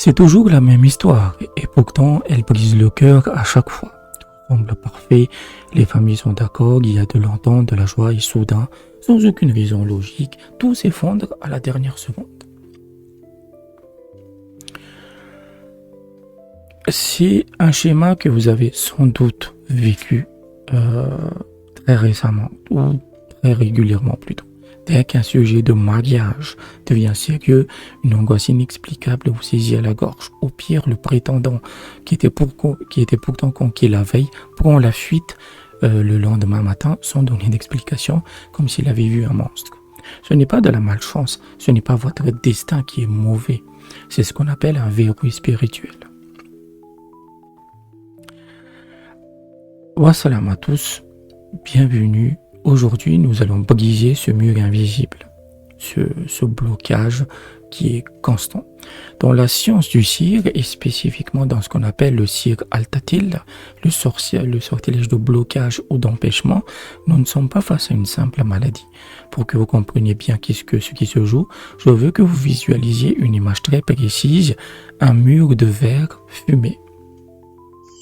C'est toujours la même histoire, et pourtant elle brise le cœur à chaque fois. Tout semble parfait, les familles sont d'accord, il y a de l'entente, de la joie, et soudain, sans aucune raison logique, tout s'effondre à la dernière seconde. C'est un schéma que vous avez sans doute vécu euh, très récemment, ou très régulièrement plutôt. Dès qu'un sujet de mariage devient sérieux, une angoisse inexplicable vous saisit à la gorge. Au pire, le prétendant qui était pourtant conquis la veille prend la fuite le lendemain matin sans donner d'explication, comme s'il avait vu un monstre. Ce n'est pas de la malchance, ce n'est pas votre destin qui est mauvais, c'est ce qu'on appelle un verrou spirituel. Wassalam à tous, bienvenue. Aujourd'hui, nous allons briser ce mur invisible, ce blocage qui est constant. Dans la science du sir, et spécifiquement dans ce qu'on appelle le sir al-tatil, le sortilège de blocage ou d'empêchement, nous ne sommes pas face à une simple maladie. Pour que vous compreniez bien ce qui se joue, je veux que vous visualisiez une image très précise, un mur de verre fumé.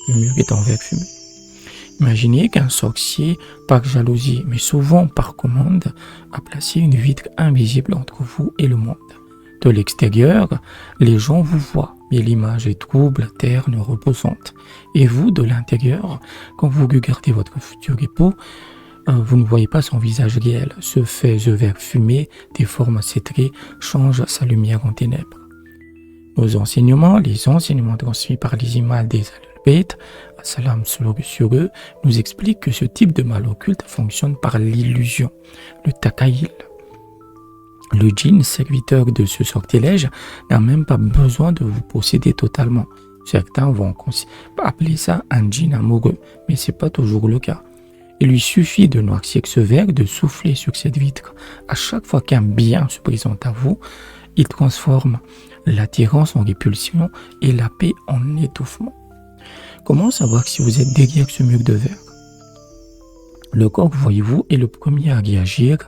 Le mur est en verre fumé. Imaginez qu'un sorcier, par jalousie, mais souvent par commande, a placé une vitre invisible entre vous et le monde. De l'extérieur, les gens vous voient, mais l'image est trouble, terne, repoussante. Et vous, de l'intérieur, quand vous regardez votre futur époux, vous ne voyez pas son visage réel. Ce fait de verre fumé déforme ses traits, change sa lumière en ténèbres. Les enseignements transmis par les imams des Al-Bayt, salam sur eux, nous expliquent que ce type de mal occulte fonctionne par l'illusion, le takayil. Le djinn, serviteur de ce sortilège, n'a même pas besoin de vous posséder totalement. Certains vont appeler ça un djinn amoureux, mais ce n'est pas toujours le cas. Il lui suffit de noircir ce verre, de souffler sur cette vitre. À chaque fois qu'un bien se présente à vous, il transforme l'attirance en répulsion et la paix en étouffement. Comment savoir si vous êtes derrière ce mur de verre? Le corps, voyez-vous, est le premier à réagir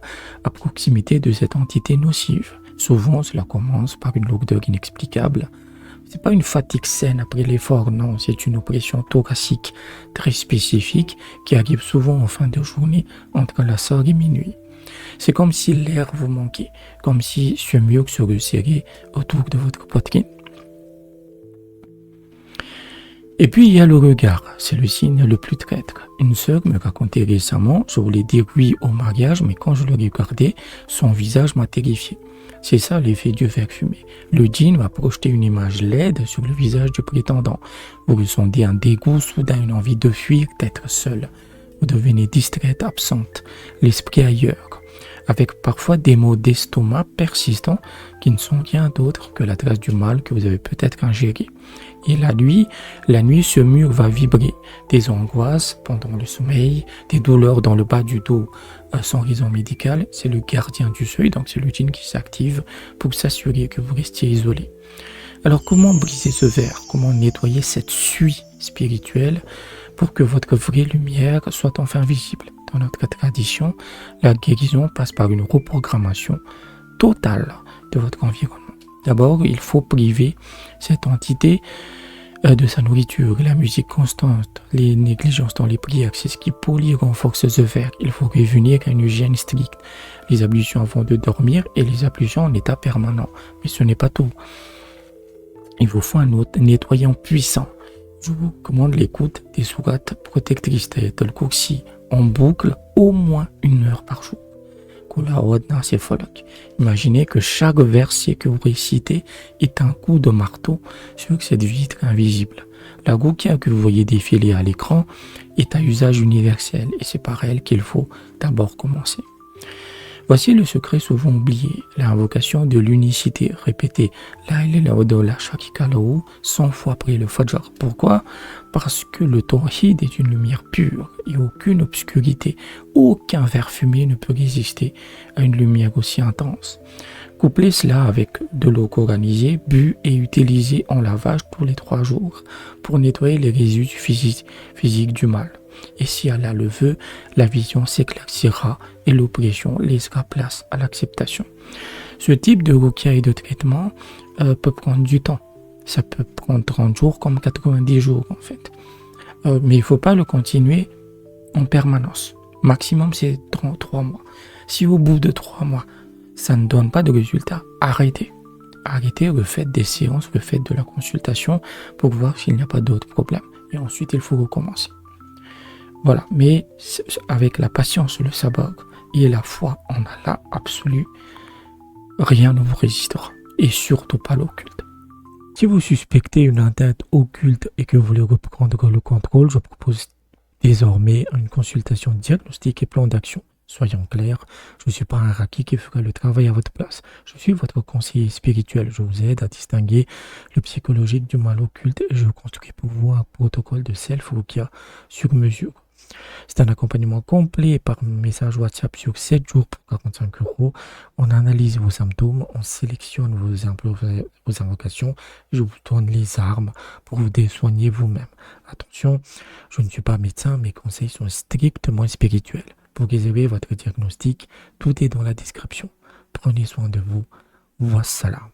à proximité de cette entité nocive. Souvent, cela commence par une lourdeur inexplicable. Ce n'est pas une fatigue saine après l'effort, non, c'est une oppression thoracique très spécifique qui arrive souvent en fin de journée entre la sorgue et minuit. C'est comme si l'air vous manquait, comme si ce mur se resserrait autour de votre poitrine. Et puis il y a le regard, c'est le signe le plus traître. Une sœur me racontait récemment, je voulais dire oui au mariage, mais quand je le regardais, son visage m'a terrifié. C'est ça l'effet du verre fumé. Le djinn va projeter une image laide sur le visage du prétendant. Vous ressentez un dégoût, soudain une envie de fuir, d'être seul. Vous devenez distraite, absente, l'esprit ailleurs, avec parfois des maux d'estomac persistants qui ne sont rien d'autre que la trace du mal que vous avez peut-être ingéré. Et la nuit, ce mur va vibrer. Des angoisses pendant le sommeil, des douleurs dans le bas du dos sans raison médicale. C'est le gardien du seuil, donc c'est le djinn qui s'active pour s'assurer que vous restiez isolé. Alors comment briser ce verre? Comment nettoyer cette suie spirituelle pour que votre vraie lumière soit enfin visible? Dans notre tradition, la guérison passe par une reprogrammation totale de votre environnement. D'abord, il faut priver cette entité de sa nourriture, la musique constante, les négligences dans les prières, c'est ce qui polie et renforce ce verre. Il faut revenir à une hygiène stricte, les ablutions avant de dormir et les ablutions en état permanent. Mais ce n'est pas tout. Il vous faut un nettoyant puissant. Je vous recommande l'écoute des sourates protectrices d'Ayatul Kursi en boucle au moins 1 heure par jour. Imaginez que chaque verset que vous récitez est un coup de marteau sur cette vitre invisible. La ruqya que vous voyez défiler à l'écran est à usage universel et c'est par elle qu'il faut d'abord commencer. Voici le secret souvent oublié, l'invocation de l'unicité. Répétez la ilaha illallah shakika lahu 100 fois après le fajr. Pourquoi? Parce que le tawhid est une lumière pure et aucune obscurité, aucun verre fumé ne peut résister à une lumière aussi intense. Couplez cela avec de l'eau coranisée, bue et utilisée en lavage tous les 3 jours pour nettoyer les résidus physiques du mal. Et si Allah le veut, la vision s'éclaircira et l'oppression laissera place à l'acceptation. Ce type de ruqya et de traitement peut prendre du temps. Ça peut prendre 30 jours comme 90 jours en fait. Mais il ne faut pas le continuer en permanence. Maximum, c'est 3 mois. Si au bout de 3 mois, ça ne donne pas de résultat, arrêtez. Arrêtez, refaites des séances, refaites de la consultation pour voir s'il n'y a pas d'autres problèmes. Et ensuite, il faut recommencer. Voilà, mais avec la patience, le sabbat et la foi en Allah absolu, rien ne vous résistera. Et surtout pas l'occulte. Si vous suspectez une atteinte occulte et que vous voulez reprendre le contrôle, je propose désormais une consultation diagnostique et plan d'action. Soyons clairs, je ne suis pas un raki qui fera le travail à votre place. Je suis votre conseiller spirituel. Je vous aide à distinguer le psychologique du mal occulte et je construis pour vous un protocole de self-rukia sur mesure. C'est un accompagnement complet par message WhatsApp sur 7 jours pour 45 €. On analyse vos symptômes, on sélectionne vos invocations, je vous donne les armes pour vous soigner vous-même. Attention, je ne suis pas médecin, mes conseils sont strictement spirituels. Pour réserver votre diagnostic, tout est dans la description. Prenez soin de vous. Wassalam.